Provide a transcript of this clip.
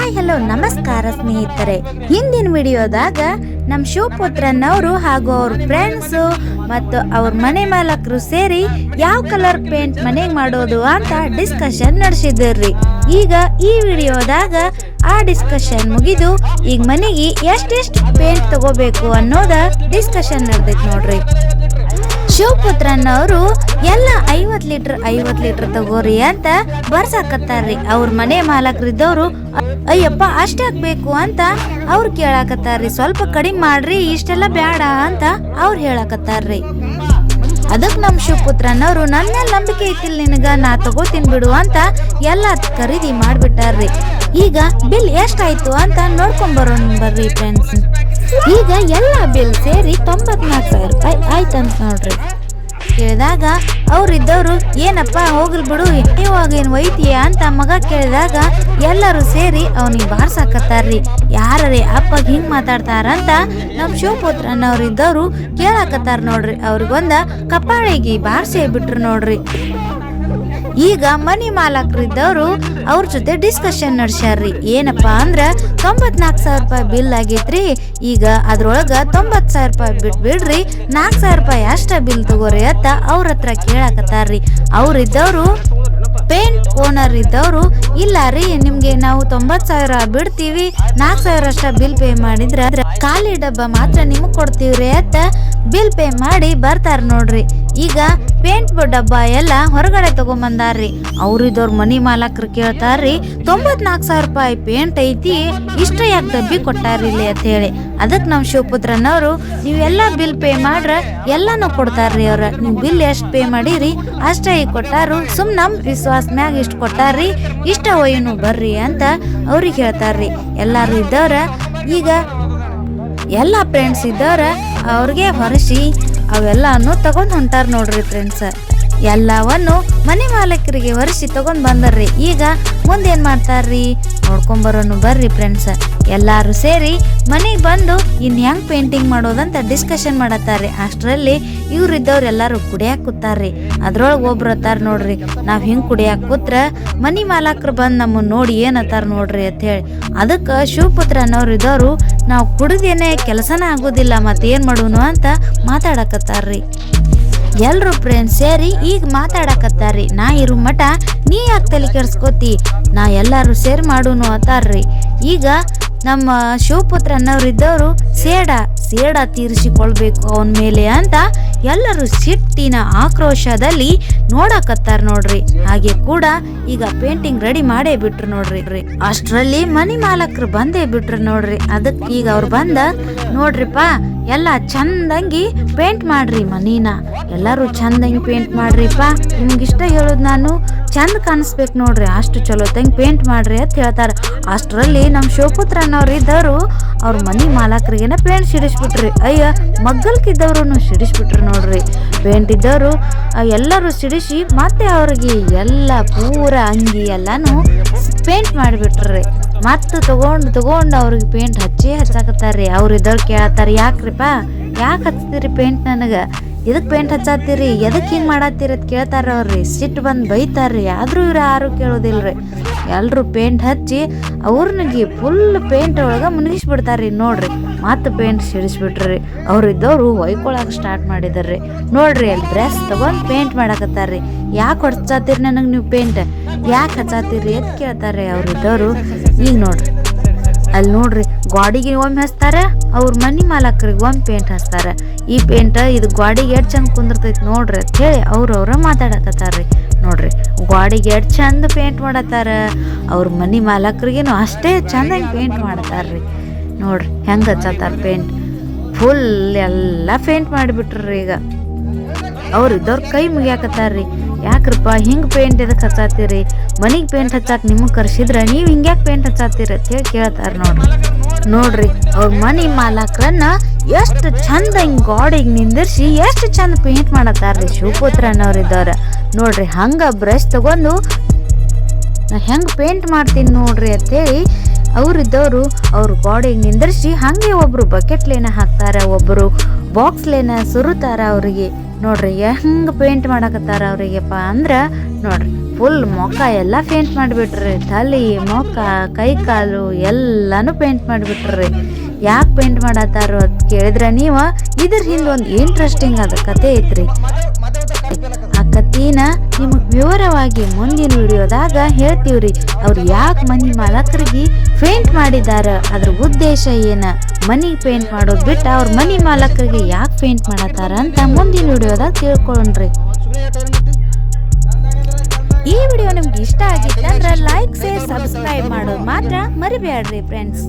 Hi hello ನಮಸ್ಕಾರ ಸ್ನೇಹಿತರೆ. ಹಿಂದಿನ ವಿಡಿಯೋದಾಗ ನಮ್ಮ ಶಿವಪುತ್ರನವರು ಹಾಗೂ ಅವ್ರ ಫ್ರೆಂಡ್ಸ್ ಮತ್ತು ಅವ್ರ ಮನೆ ಮಾಲಕರು ಸೇರಿ ಯಾವ ಕಲರ್ ಪೇಂಟ್ ಮನೆಗೆ ಮಾಡೋದು ಅಂತ ಡಿಸ್ಕಷನ್ ನಡೆಸಿದ್ರಿ. ಈಗ ಈ ವಿಡಿಯೋದಾಗ ಆ ಡಿಸ್ಕಷನ್ ಮುಗಿದು ಈಗ ಮನೆಗೆ ಎಷ್ಟೆಷ್ಟು ಪೇಂಟ್ ತಗೋಬೇಕು ಅನ್ನೋದ ಡಿಸ್ಕಷನ್ ನಡೆದೈತಿ ನೋಡ್ರಿ. ಶಿವಪುತ್ರನವರು ಎಲ್ಲ 50 ಲೀಟರ್ ತಗೋರಿ ಅಂತ ಬರ್ಸಾಕತ್ತಾರ್ರಿ. ಅವ್ರ ಮನೆ ಮಾಲಕರಿದ್ದವ್ರು ಅಯ್ಯಪ್ಪ ಅಷ್ಟೇ ಹಾಕ್ಬೇಕು ಅಂತ ಅವ್ರು ಕೇಳಾಕತ್ತಾರ್ರಿ. ಸ್ವಲ್ಪ ಕಡಿಮೆ ಮಾಡ್ರಿ, ಇಷ್ಟೆಲ್ಲ ಬ್ಯಾಡ ಅಂತ ಅವ್ರು ಹೇಳಾಕತ್ತಾರ್ರಿ. ಅದಕ್ಕೆ ನಮ್ಮ ಶಿವಪುತ್ರನವರು ನನ್ನ ನಂಬಿಕೆ ಐತಿಲ್ ನಿನಗ, ನಾ ತಗೋತೀನಿ ಬಿಡು ಅಂತ ಎಲ್ಲ ಖರೀದಿ ಮಾಡ್ಬಿಟ್ಟಾರ್ರಿ. ಈಗ ಬಿಲ್ ಎಷ್ಟಾಯ್ತು ಅಂತ ನೋಡ್ಕೊಂಬರೋಣ ಬರ್ರಿ ಫ್ರೆಂಡ್ಸ್. ಈಗ ಎಲ್ಲ ಬಿಲ್ ಸೇರಿ 94,000 ರೂಪಾಯಿ ಆಯ್ತಂತ ನೋಡ್ರಿ. ಕೇಳಿದಾಗ ಅವ್ರಿದ್ದವ್ರು ಏನಪ್ಪ ಹೋಗ್ಲಿ ಬಿಡು, ಇವಾಗ ಏನ್ ಒಯ್ತೀಯ ಅಂತ ಮಗ ಕೇಳಿದಾಗ ಎಲ್ಲರೂ ಸೇರಿ ಅವನಿಗೆ ಬಾರ್ಸಾಕತ್ತಾರ್ರಿ. ಯಾರೇ ಅಪ್ಪಗ ಹಿಂಗ್ ಮಾತಾಡ್ತಾರಂತ ನಮ್ ಶಿವಪುತ್ರನವ್ರಿದ್ದವ್ರು ಕೇಳಾಕತ್ತಾರ ನೋಡ್ರಿ. ಅವ್ರಿಗೊಂದ ಕಪಾಳಿಗೆ ಬಾರ್ಸೇ ಬಿಟ್ರು ನೋಡ್ರಿ. ಈಗ ಮನಿ ಮಾಲಕರಿದ್ದವ್ರು ಅವ್ರ ಜೊತೆ ಡಿಸ್ಕಷನ್ ನಡೆಸ್ಯಾರ್ರಿ. ಏನಪ್ಪಾ ಅಂದ್ರ 94,000 ರೂಪಾಯಿ ಬಿಲ್ ಆಗೈತ್ರಿ. ಈಗ ಅದ್ರೊಳಗ 90,000 ರೂಪಾಯಿ ಬಿಡ್ರಿ, 4,000 ರೂಪಾಯಿ ಅಷ್ಟ ಬಿಲ್ ತಗೋರಿ ಅಂತ ಅವ್ರ ಹತ್ರ ಕೇಳಾಕತ್ತಾರ್ರಿ. ಅವ್ರಿದ್ದವ್ರು ಪೇಂಟ್ ಓನರ್ ಇದ್ದವ್ರು ಇಲ್ಲ ರೀ, ನಿಮ್ಗೆ ನಾವು 90,000 ಬಿಡ್ತೀವಿ, 4,000 ಅಷ್ಟ ಬಿಲ್ ಪೇ ಮಾಡಿದ್ರ ಖಾಲಿ ಡಬ್ಬ ಮಾತ್ರ ನಿಮಗ್ ಕೊಡ್ತೀವ್ರಿ ಅಂತ ಬಿಲ್ ಪೇ ಮಾಡಿ ಬರ್ತಾರ ನೋಡ್ರಿ. ಈಗ ಪೇಂಟ್ ಡಬ್ಬ ಎಲ್ಲ ಹೊರಗಡೆ ತಗೊಂಬಂದಾರ್ರಿ. ಅವ್ರಿದ್ದವ್ರ ಮನಿ ಮಾಲಕರು ಕೇಳ್ತಾರ್ರಿ, 94,000 ರೂಪಾಯಿ ಪೇಂಟ್ ಐತಿ, ಇಷ್ಟ ಯಾಕೆ ಡಬ್ಬಿ ಕೊಟ್ಟಾರಿಲ್ಲಿ ಅಂತ ಹೇಳಿ. ಅದಕ್ಕೆ ನಮ್ ಶಿವಪುತ್ರನವರು ನೀವೆಲ್ಲಾ ಬಿಲ್ ಪೇ ಮಾಡ್ರ ಎಲ್ಲಾನು ಕೊಡ್ತಾರ್ರಿ. ಅವ್ರ ನೀವ್ ಬಿಲ್ ಎಷ್ಟ್ ಪೇ ಮಾಡಿರಿ ಅಷ್ಟ ಈಗ ಕೊಟ್ಟಾರು, ಸುಮ್ ನಮ್ ವಿಶ್ವಾಸ ಮ್ಯಾಗ ಇಷ್ಟ ಕೊಟ್ಟಾರ್ರಿ, ಇಷ್ಟ ಒಯ್ಯನು ಬರ್ರಿ ಅಂತ ಅವ್ರಿಗೆ ಹೇಳ್ತಾರ್ರಿ. ಎಲ್ಲಾರು ಇದ್ದವ್ರ ಈಗ ಎಲ್ಲ ಫ್ರೆಂಡ್ಸ್ ಇದ್ದವ್ರ ಅವ್ರಿಗೆ ಹೊರಸಿ ಅವೆಲ್ಲಾನು ತಗೊಂಡ್ ಹೊಂಟಾರ ನೋಡ್ರಿ ಫ್ರೆಂಡ್ಸ್. ಎಲ್ಲವನ್ನು ಮನೆ ಮಾಲಕರಿಗೆ ಹೊರಸಿ ತಗೊಂಡ್ ಬಂದರ್ರಿ. ಈಗ ಮುಂದೇನ್ ಮಾಡ್ತಾರ್ರಿ ನೋಡ್ಕೊಂಬರೋನು ಬರ್ರಿ ಫ್ರೆಂಡ್ಸ್. ಎಲ್ಲಾರು ಸೇರಿ ಮನೆಗೆ ಬಂದು ಇನ್ ಹೆಂಗ್ ಪೇಂಟಿಂಗ್ ಮಾಡೋದಂತ ಡಿಸ್ಕಷನ್ ಮಾಡತ್ತಾರ್ರಿ. ಅಷ್ಟ್ರಲ್ಲಿ ಇವ್ರಿದ್ದವ್ರು ಎಲ್ಲಾರು ಕುಡಿಯಾಕ ಕೂತಾರ್ರಿ. ಅದ್ರೊಳಗ ಒಬ್ರು ಅತ್ತಾರ ನೋಡ್ರಿ, ನಾವ್ ಹಿಂಗ್ ಕುಡಿಯಾಕ ಕೂತ್ರ ಮನಿ ಮಾಲಕರು ಬಂದ್ ನಮ್ಮನ್ನ ನೋಡಿ ಏನತ್ತಾರ ನೋಡ್ರಿ ಅಂತ ಹೇಳಿ. ಅದಕ್ಕ ಶಿವಪುತ್ರನವ್ರು ಇದ್ದವ್ರು ನಾವ್ ಕುಡಿದೇನೆ ಕೆಲಸನ ಆಗೋದಿಲ್ಲ, ಮತ್ತೇನ್ ಮಾಡೋನು ಅಂತ ಮಾತಾಡಕತ್ತಾರ್ರಿ. ಎಲ್ರು ಫ್ರೆಂಡ್ಸ್ ಸೇರಿ ಈಗ ಮಾತಾಡಕತ್ತಾರ್ರಿ. ನಾ ಇರು ಮಠ ನೀ ಯಾಕೆ ತಲೆ ಕೆಡ್ಸ್ಕೋತಿ, ನಾ ಎಲ್ಲಾರು ಸೇರಿ ಮಾಡೋನು ಅತ್ತಾರ್ರಿ. ಈಗ ನಮ್ಮ ಶಿವಪುತ್ರನವ್ರಿದ್ದವ್ರು ಸೇಡ ತೀರಿಸಿಕೊಳ್ಬೇಕು ಅವನ ಮೇಲೆ ಅಂತ ಎಲ್ಲರೂ ಸಿಟ್ಟಿನ ಆಕ್ರೋಶದಲ್ಲಿ ನೋಡಕತ್ತಾರ ನೋಡ್ರಿ. ಹಾಗೆ ಕೂಡ ಈಗ ಪೇಂಟಿಂಗ್ ರೆಡಿ ಮಾಡೇ ಬಿಟ್ರು ನೋಡ್ರಿ. ಅಷ್ಟ್ರಲ್ಲಿ ಮನಿ ಮಾಲಕರು ಬಂದೇ ಬಿಟ್ರು ನೋಡ್ರಿ. ಅದಕ್ಕೆ ಈಗ ಅವ್ರು ಬಂದ ನೋಡ್ರಿಪ್ಪ ಎಲ್ಲ ಚಂದಂಗಿ ಪೇಂಟ್ ಮಾಡ್ರಿ ಮನಿನ, ಎಲ್ಲಾರು ಚಂದಂಗಿ ಪೇಂಟ್ ಮಾಡ್ರಿಪ್ಪ, ನಿಮ್ಗಿಷ್ಟ ಹೇಳೋದು ನಾನು ಚಂದ ಕಾಣಿಸ್ಬೇಕು ನೋಡ್ರಿ, ಅಷ್ಟು ಚಲೋ ತಂಗಿ ಪೇಂಟ್ ಮಾಡ್ರಿ ಅಂತ ಹೇಳ್ತಾರ. ಅಷ್ಟ್ರಲ್ಲಿ ನಮ್ ಶಿವಪುತ್ರನವ್ರು ಇದ್ದವ್ರು ಅವ್ರ ಮನಿ ಮಾಲಕರಿಗೆನ ಪೇಂಟ್ ಸಿಡಿಸ್ಬಿಟ್ರಿ. ಅಯ್ಯ ಮಗ್ಗಲ್ಕಿದ್ದವ್ರು ಸಿಡಿಸ್ಬಿಟ್ರಿ ನೋಡ್ರಿ. ಪೇಂಟ್ ಇದ್ದವ್ರು ಎಲ್ಲರೂ ಸಿಡಿಸಿ ಮತ್ತೆ ಅವ್ರಿಗೆ ಎಲ್ಲ ಪೂರ ಅಂಗಿ ಎಲ್ಲಾನು ಪೇಂಟ್ ಮಾಡಿಬಿಟ್ರಿ. ಮತ್ತೆ ತಗೊಂಡು ಅವ್ರಿಗೆ ಪೇಂಟ್ ಹಚ್ಚಾಕತ್ತಾರ್ರಿ. ಅವ್ರಿದ್ದವ್ರು ಕೇಳತ್ತಾರ, ಯಾಕ್ರಿಪ್ಪ ಯಾಕೆ ಹಚ್ತೀರಿ ಪೇಂಟ್, ನನಗ ಎದಕ್ ಪೇಂಟ್ ಹಚ್ಚಾತೀರಿ, ಎದಕ್ ಹಿಂಗ್ ಮಾಡತ್ತೀರಿ ಅಂತ ಕೇಳ್ತಾರ ಅವ್ರಿ. ಸಿಟ್ಟು ಬಂದ್ ಬೈತಾರ್ರಿ. ಆದ್ರೂ ಇವ್ರು ಯಾರು ಕೇಳೋದಿಲ್ರಿ. ಎಲ್ರು ಪೇಂಟ್ ಹಚ್ಚಿ ಅವ್ರನಿಗೆ ಫುಲ್ ಪೇಂಟ್ ಒಳಗ ಮುನಿಗಿಸ್ಬಿಡ್ತಾರ್ರಿ ನೋಡ್ರಿ. ಮತ್ತೆ ಪೇಂಟ್ ಸಿಡಿಸ್ಬಿಟ್ರಿ. ಅವ್ರಿದ್ದವ್ರು ಒಯ್ಕೊಳಕ್ ಸ್ಟಾರ್ಟ್ ಮಾಡಿದಾರ್ರಿ ನೋಡ್ರಿ. ಅಲ್ಲಿ ಬ್ರಷ್ ತಗೊಂಡ್ ಪೇಂಟ್ ಮಾಡಾಕತ್ತಾರ್ರಿ. ಯಾಕೆ ಹಚ್ಚಾತೀರಿ ನನಗ್ ನೀವು ಪೇಂಟ್, ಯಾಕೆ ಹಚ್ಚಾತೀರಿ ಅಂತ ಕೇಳ್ತಾರ್ರಿ ಅವ್ರಿದ್ದವ್ರು. ಈಗ ನೋಡ್ರಿ ಅಲ್ಲಿ ನೋಡ್ರಿ ಗಾಡಿಗೆ ಒಮ್ಮೆ ಹಚ್ತಾರ, ಅವ್ರ ಮನಿ ಮಾಲಕರಿಗೆ ಒಮ್ಮೆ ಪೇಂಟ್ ಹಚ್ತಾರ. ಈ ಪೇಂಟ್ ಇದು ಗಾಡಿಗೆ ಎಷ್ಟ್ ಚಂದ ಕುಂದಿರ್ತೈತಿ ನೋಡ್ರಿ ಅಂತ ಹೇಳಿ ಅವ್ರವ್ರ ಮಾತಾಡಕತ್ತಾರ್ರಿ ನೋಡ್ರಿ. ಗಾಡಿಗೆ ಎಷ್ಟ್ ಚಂದ ಪೇಂಟ್ ಮಾಡತ್ತಾರ, ಅವ್ರ ಮನಿ ಮಾಲಕರಿಗೇನು ಅಷ್ಟೇ ಚಂದಾಗಿ ಪೇಂಟ್ ಮಾಡತ್ತಾರ್ರಿ ನೋಡ್ರಿ. ಹೆಂಗ ಹಚ್ಚತ್ತಾರ ಪೇಂಟ್, ಫುಲ್ ಎಲ್ಲ ಪೇಂಟ್ ಮಾಡಿಬಿಟ್ರಿ. ಈಗ ಅವ್ರಿದ್ದವ್ರ ಕೈ ಮುಗಿಯಾಕತ್ತಾರ್ರಿ. ಯಾಕ್ರಪ್ಪ ಹಿಂಗ್ ಪೇಂಟ್ ಎದಕ್ ಹಚ್ಚಾತೀರಿ, ಮನಿಗ್ ಪೇಂಟ್ ಹಚ್ಚಾಕ್ ನಿಮಗ್ ಕರ್ಸಿದ್ರ ನೀವ್ ಹಿಂಗ್ಯಾಕ್ ಪೇಂಟ್ ಹಚ್ಚಾತೀರಿ ಅಂತ ಹೇಳಿ ಕೇಳ್ತಾರ ನೋಡ್ರಿ. ಅವ್ರ ಮನಿ ಮಾಲಕರನ್ನ ಎಷ್ಟು ಚಂದ ಹಿಂಗ್ ಗಾಡಿಗೆ ನಿಂದಿರ್ಸಿ ಎಷ್ಟು ಚಂದ ಪೇಂಟ್ ಮಾಡತ್ತಾರ್ರಿ ಶಿವಪುತ್ರನವ್ರಿದ್ದವ್ರ ನೋಡ್ರಿ. ಹಂಗ ಬ್ರಷ್ ತಗೊಂಡು ನಾ ಹೆಂಗ್ ಪೇಂಟ್ ಮಾಡ್ತೀನಿ ನೋಡ್ರಿ ಅಂತೇಳಿ ಅವ್ರಿದ್ದವ್ರು ಅವ್ರ ಗಾಡಿಗೆ ನಿಂದಿರ್ಸಿ ಹಂಗೆ ಒಬ್ರು ಬಕೆಟ್ ಲೇನ ಹಾಕ್ತಾರ, ಒಬ್ರು ಬಾಕ್ಸ್ ಲೇನ ಸುರುತಾರ ಅವ್ರಿಗೆ ನೋಡ್ರಿ. ಹೆಂಗ್ ಪೇಂಟ್ ಮಾಡಕತ್ತಾರ ಅವ್ರಿಗೆಪ್ಪ ಅಂದ್ರ ನೋಡ್ರಿ ಫುಲ್ ಮುಖ ಎಲ್ಲ ಪೇಂಟ್ ಮಾಡಿಬಿಟ್ರಿ. ತಲೆ ಮುಖ ಕೈ ಕಾಲು ಎಲ್ಲಾನು ಪೇಂಟ್ ಮಾಡಿಬಿಟ್ರಿ. ಯಾಕೆ ಪೇಂಟ್ ಮಾಡತ್ತಾರ ಅಂತ ಕೇಳಿದ್ರೆ ನೀವು ಇದ್ರ ಹಿಂದೆ ಒಂದು ಇಂಟ್ರೆಸ್ಟಿಂಗ್ ಆದ ಕತೆ ಐತ್ರಿ. ಆ ಕಥೆನ ನಿಮಗೆ ವಿವರವಾಗಿ ಮುಂದಿನ ವಿಡಿಯೋದಾಗ ಹೇಳ್ತೀವ್ರಿ. ಅವ್ರು ಯಾಕೆ ಮನಿ ಮಾಲಕರಿಗೆ ಪೇಂಟ್ ಮಾಡಿದಾರ, ಅದ್ರ ಉದ್ದೇಶ ಏನ, ಮನಿ ಪೇಂಟ್ ಮಾಡೋದು ಬಿಟ್ಟು ಅವ್ರ ಮನಿ ಮಾಲಕರಿಗೆ ಯಾಕೆ ಪೇಂಟ್ ಮಾಡತ್ತಾರ ಅಂತ ಮುಂದಿನ ವಿಡಿಯೋದಾಗ ತಿಳ್ಕೊಳ್ಳೋಣ್ರಿ. ಈ ವಿಡಿಯೋ ನಿಮ್ಗೆ ಇಷ್ಟ ಆಗಿತ್ತಂದ್ರೆ ಲೈಕ್ ಶೇರ್ ಸಬ್ಸ್ಕ್ರೈಬ್ ಮಾಡೋದು ಮಾತ್ರ ಮರಿಬೇಡ್ರಿ ಫ್ರೆಂಡ್ಸ್.